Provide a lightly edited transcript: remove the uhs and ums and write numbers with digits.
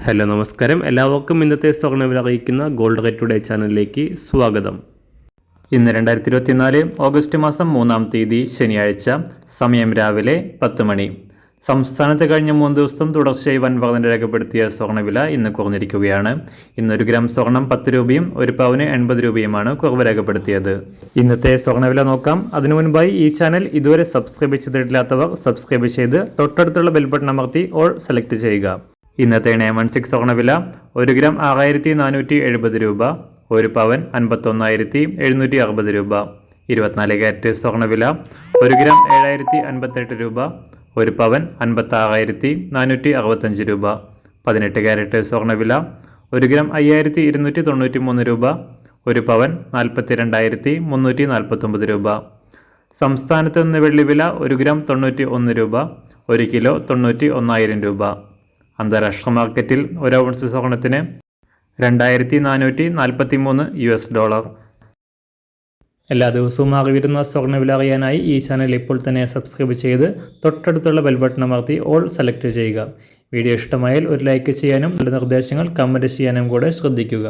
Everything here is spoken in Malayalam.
ഹലോ നമസ്കാരം, എല്ലാവർക്കും ഇന്നത്തെ സ്വർണ്ണവില അറിയിക്കുന്ന ഗോൾഡ് റേറ്റ് ടുഡേ ചാനലിലേക്ക് സ്വാഗതം. ഇന്ന് 2024 ഓഗസ്റ്റ് മാസം 3-ാം തീയതി ശനിയാഴ്ച, സമയം രാവിലെ 10 മണി. സംസ്ഥാനത്ത് കഴിഞ്ഞ 3 ദിവസം തുടർച്ചയായി വൻ വർധന രേഖപ്പെടുത്തിയ സ്വർണ്ണവില ഇന്ന് കുറഞ്ഞിരിക്കുകയാണ്. ഇന്ന് 1 ഗ്രാം സ്വർണം 10 രൂപയും 1 പവന് 80 രൂപയുമാണ് കുറവ് രേഖപ്പെടുത്തിയത്. ഇന്നത്തെ സ്വർണ്ണവില നോക്കാം. അതിനു മുൻപായി ഈ ചാനൽ ഇതുവരെ സബ്സ്ക്രൈബ് ചെയ്തിട്ടില്ലാത്തവർ സബ്സ്ക്രൈബ് ചെയ്ത് തൊട്ടടുത്തുള്ള ബെൽ ബട്ടൺ അമർത്തി ഓൾ സെലക്ട് ചെയ്യുക. ഇന്നത്തെ 916 സ്വർണ്ണവില 1 ഗ്രാം 6470 രൂപ, 1 പവൻ 51,760 രൂപ. 24 ക്യാരറ്റ് സ്വർണ്ണവില 1 ഗ്രാം 7058 രൂപ, 1 പവൻ 56,465 രൂപ. 18 ക്യാരറ്റ് സ്വർണ്ണവില 1 ഗ്രാം 5293 രൂപ, 1 പവൻ 42,349 രൂപ. സംസ്ഥാനത്ത് നിന്ന് വെള്ളിവില 1 ഗ്രാം 91 രൂപ, 1 കിലോ 91,000 രൂപ. അന്താരാഷ്ട്ര മാർക്കറ്റിൽ 1 ഔൺസ് സ്വർണത്തിന് $2,443. എല്ലാ ദിവസവും അറിവിരുന്ന സ്വർണ്ണവില അറിയാനായി ഈ ചാനൽ ഇപ്പോൾ തന്നെ സബ്സ്ക്രൈബ് ചെയ്ത് തൊട്ടടുത്തുള്ള ബെൽ ബട്ടൺ അമർത്തി ഓൾ സെലക്ട് ചെയ്യുക. വീഡിയോ ഇഷ്ടമായാൽ ഒരു ലൈക്ക് ചെയ്യാനും നല്ല നിർദ്ദേശങ്ങൾ കമൻറ്റ് ചെയ്യാനും കൂടെ ശ്രദ്ധിക്കുക.